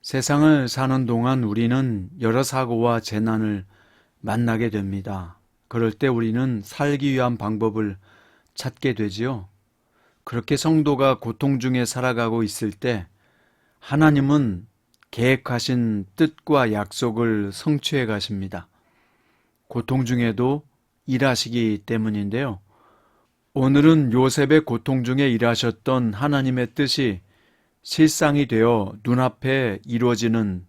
세상을 사는 동안 우리는 여러 사고와 재난을 만나게 됩니다. 그럴 때 우리는 살기 위한 방법을 찾게 되지요. 그렇게 성도가 고통 중에 살아가고 있을 때 하나님은 계획하신 뜻과 약속을 성취해 가십니다. 고통 중에도 일하시기 때문인데요. 오늘은 요셉의 고통 중에 일하셨던 하나님의 뜻이 실상이 되어 눈앞에 이루어지는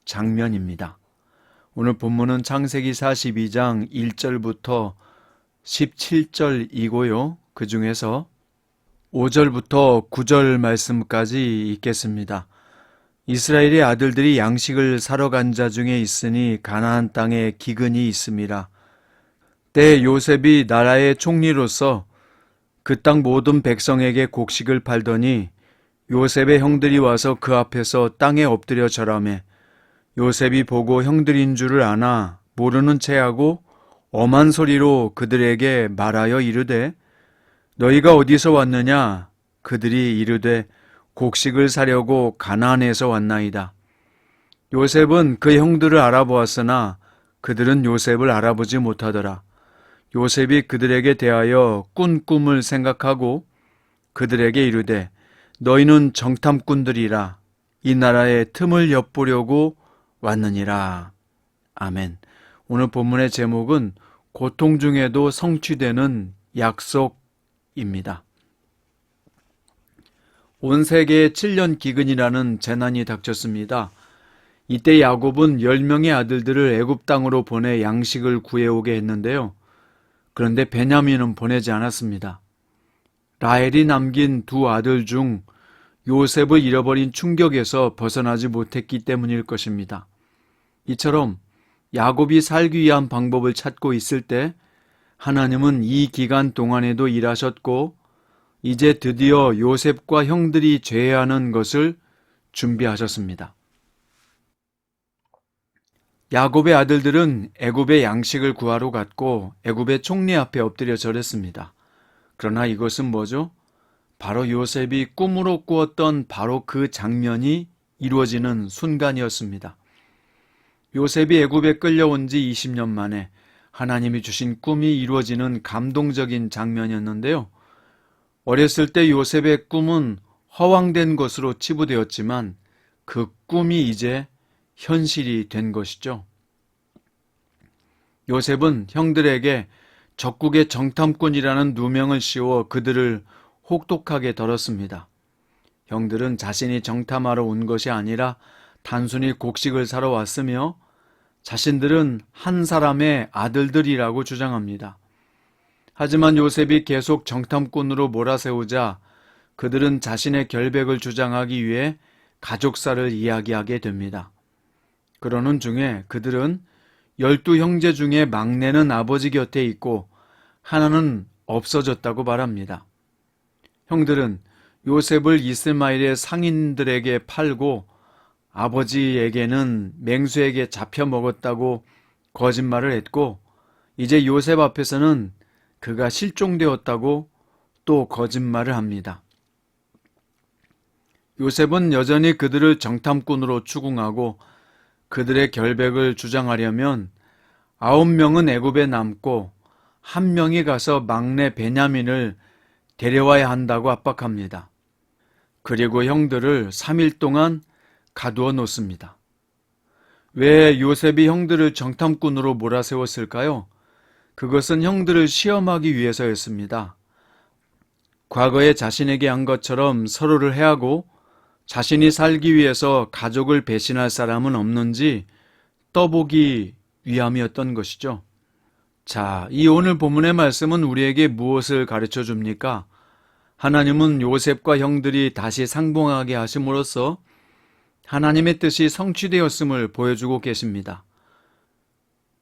장면입니다. 오늘 본문은 창세기 42장 1절부터 17절이고요. 그 중에서 5절부터 9절 말씀까지 읽겠습니다. 이스라엘의 아들들이 양식을 사러 간 자 중에 있으니 가나안 땅에 기근이 있음이라. 때 요셉이 나라의 총리로서 그 땅 모든 백성에게 곡식을 팔더니 요셉의 형들이 와서 그 앞에서 땅에 엎드려 절하매 요셉이 보고 형들인 줄을 아나 모르는 체하고 엄한 소리로 그들에게 말하여 이르되 너희가 어디서 왔느냐? 그들이 이르되 곡식을 사려고 가나안에서 왔나이다. 요셉은 그 형들을 알아보았으나 그들은 요셉을 알아보지 못하더라. 요셉이 그들에게 대하여 꾼 꿈을 생각하고 그들에게 이르되 너희는 정탐꾼들이라 이 나라의 틈을 엿보려고 왔느니라. 아멘. 오늘 본문의 제목은 고통 중에도 성취되는 약속입니다. 온 세계에 7년 기근이라는 재난이 닥쳤습니다. 이때 야곱은 10명의 아들들을 애굽 땅으로 보내 양식을 구해오게 했는데요. 그런데 베냐민은 보내지 않았습니다. 라헬이 남긴 두 아들 중 요셉을 잃어버린 충격에서 벗어나지 못했기 때문일 것입니다. 이처럼 야곱이 살기 위한 방법을 찾고 있을 때 하나님은 이 기간 동안에도 일하셨고 이제 드디어 요셉과 형들이 죄해하는 것을 준비하셨습니다. 야곱의 아들들은 애굽의 양식을 구하러 갔고 애굽의 총리 앞에 엎드려 절했습니다. 그러나 이것은 뭐죠? 바로 요셉이 꿈으로 꾸었던 바로 그 장면이 이루어지는 순간이었습니다. 요셉이 애굽에 끌려온 지 20년 만에 하나님이 주신 꿈이 이루어지는 감동적인 장면이었는데요. 어렸을 때 요셉의 꿈은 허황된 것으로 치부되었지만 그 꿈이 이제 현실이 된 것이죠. 요셉은 형들에게 적국의 정탐꾼이라는 누명을 씌워 그들을 혹독하게 다뤘습니다. 형들은 자신이 정탐하러 온 것이 아니라 단순히 곡식을 사러 왔으며 자신들은 한 사람의 아들들이라고 주장합니다. 하지만 요셉이 계속 정탐꾼으로 몰아세우자 그들은 자신의 결백을 주장하기 위해 가족사를 이야기하게 됩니다. 그러는 중에 그들은 12형제 중에 막내는 아버지 곁에 있고 하나는 없어졌다고 말합니다. 형들은 요셉을 이스마엘의 상인들에게 팔고 아버지에게는 맹수에게 잡혀 먹었다고 거짓말을 했고 이제 요셉 앞에서는 그가 실종되었다고 또 거짓말을 합니다. 요셉은 여전히 그들을 정탐꾼으로 추궁하고 그들의 결백을 주장하려면 9명은 애굽에 남고 1명이 가서 막내 베냐민을 데려와야 한다고 압박합니다. 그리고 형들을 3일 동안 가두어 놓습니다. 왜 요셉이 형들을 정탐꾼으로 몰아세웠을까요? 그것은 형들을 시험하기 위해서였습니다. 과거에 자신에게 한 것처럼 서로를 해하고 자신이 살기 위해서 가족을 배신할 사람은 없는지 떠보기 위함이었던 것이죠. 자, 이 오늘 본문의 말씀은 우리에게 무엇을 가르쳐 줍니까? 하나님은 요셉과 형들이 다시 상봉하게 하심으로써 하나님의 뜻이 성취되었음을 보여주고 계십니다.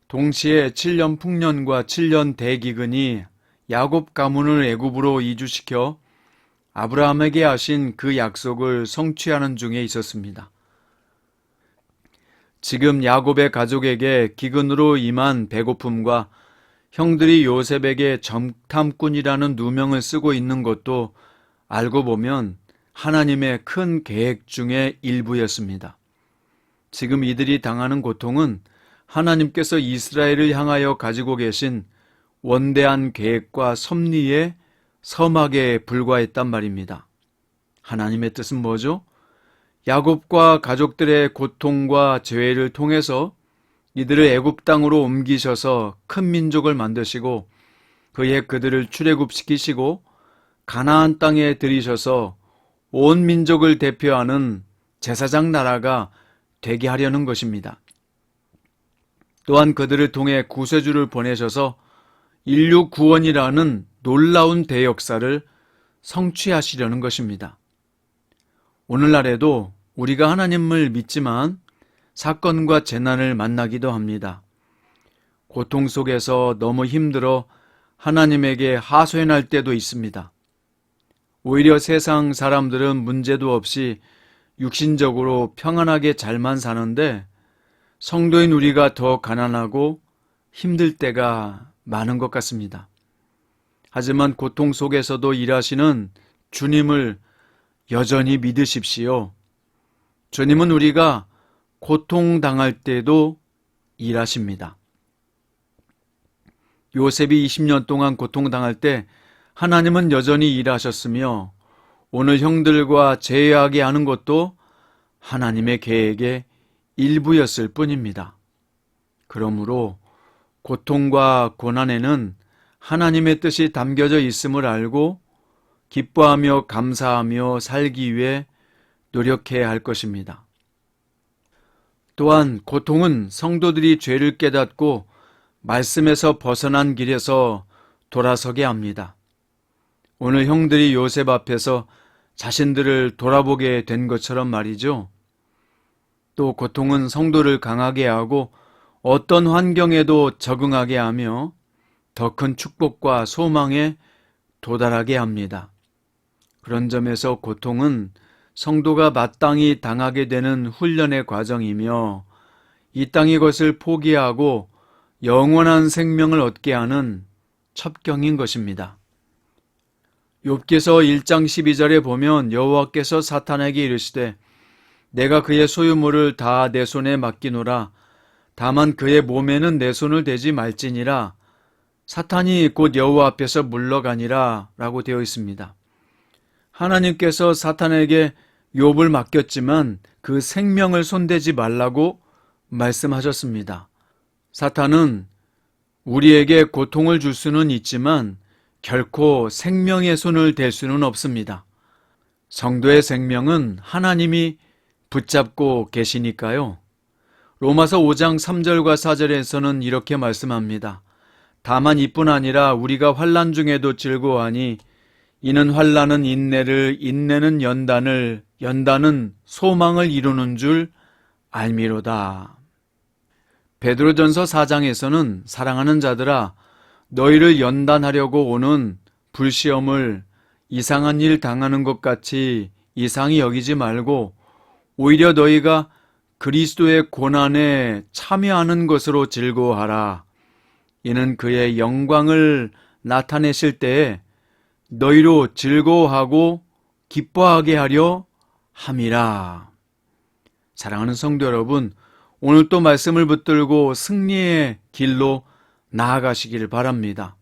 동시에 7년 풍년과 7년 대기근이 야곱 가문을 애굽으로 이주시켜 아브라함에게 하신 그 약속을 성취하는 중에 있었습니다. 지금 야곱의 가족에게 기근으로 임한 배고픔과 형들이 요셉에게 정탐꾼이라는 누명을 쓰고 있는 것도 알고 보면 하나님의 큰 계획 중의 일부였습니다. 지금 이들이 당하는 고통은 하나님께서 이스라엘을 향하여 가지고 계신 원대한 계획과 섭리의 서막에 불과했단 말입니다. 하나님의 뜻은 뭐죠? 야곱과 가족들의 고통과 죄를 통해서 이들을 애굽 땅으로 옮기셔서 큰 민족을 만드시고 그의 그들을 출애굽시키시고 가나안 땅에 들이셔서 온 민족을 대표하는 제사장 나라가 되게 하려는 것입니다. 또한 그들을 통해 구세주를 보내셔서 인류 구원이라는 놀라운 대역사를 성취하시려는 것입니다. 오늘날에도 우리가 하나님을 믿지만 사건과 재난을 만나기도 합니다. 고통 속에서 너무 힘들어 하나님에게 하소연할 때도 있습니다. 오히려 세상 사람들은 문제도 없이 육신적으로 평안하게 잘만 사는데 성도인 우리가 더 가난하고 힘들 때가 많은 것 같습니다. 하지만 고통 속에서도 일하시는 주님을 여전히 믿으십시오. 주님은 우리가 고통당할 때도 일하십니다. 요셉이 20년 동안 고통당할 때 하나님은 여전히 일하셨으며 오늘 형들과 재회하게 하는 것도 하나님의 계획의 일부였을 뿐입니다. 그러므로 고통과 고난에는 하나님의 뜻이 담겨져 있음을 알고 기뻐하며 감사하며 살기 위해 노력해야 할 것입니다. 또한 고통은 성도들이 죄를 깨닫고 말씀에서 벗어난 길에서 돌아서게 합니다. 오늘 형들이 요셉 앞에서 자신들을 돌아보게 된 것처럼 말이죠. 또 고통은 성도를 강하게 하고 어떤 환경에도 적응하게 하며 더 큰 축복과 소망에 도달하게 합니다. 그런 점에서 고통은 성도가 마땅히 당하게 되는 훈련의 과정이며 이 땅의 것을 포기하고 영원한 생명을 얻게 하는 첩경인 것입니다. 욥기서 1장 12절에 보면 여호와께서 사탄에게 이르시되 내가 그의 소유물을 다 내 손에 맡기노라. 다만 그의 몸에는 내 손을 대지 말지니라. 사탄이 곧 여호와 앞에서 물러가니라 라고 되어 있습니다. 하나님께서 사탄에게 욥을 맡겼지만 그 생명을 손대지 말라고 말씀하셨습니다. 사탄은 우리에게 고통을 줄 수는 있지만 결코 생명의 손을 댈 수는 없습니다. 성도의 생명은 하나님이 붙잡고 계시니까요. 로마서 5장 3절과 4절에서는 이렇게 말씀합니다. 다만 이뿐 아니라 우리가 환난 중에도 즐거워하니 이는 환난은 인내를, 인내는 연단을, 연단은 소망을 이루는 줄 알미로다. 베드로전서 4장에서는 사랑하는 자들아 너희를 연단하려고 오는 불시험을 이상한 일 당하는 것 같이 이상히 여기지 말고 오히려 너희가 그리스도의 고난에 참여하는 것으로 즐거워하라. 이는 그의 영광을 나타내실 때에 너희로 즐거워하고 기뻐하게 하려 함이라. 사랑하는 성도 여러분, 오늘 또 말씀을 붙들고 승리의 길로 나아가시길 바랍니다.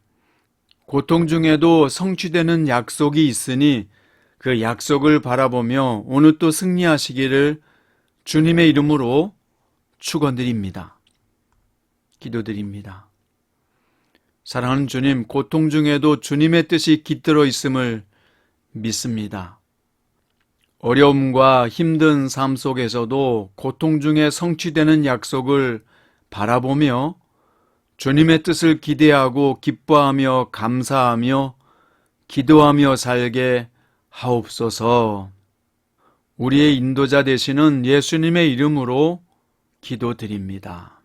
고통 중에도 성취되는 약속이 있으니 그 약속을 바라보며 오늘 또 승리하시기를 주님의 이름으로 축원드립니다. 기도드립니다. 사랑하는 주님, 고통 중에도 주님의 뜻이 깃들어 있음을 믿습니다. 어려움과 힘든 삶 속에서도 고통 중에 성취되는 약속을 바라보며 주님의 뜻을 기대하고 기뻐하며 감사하며 기도하며 살게 하옵소서. 우리의 인도자 되시는 예수님의 이름으로 기도드립니다.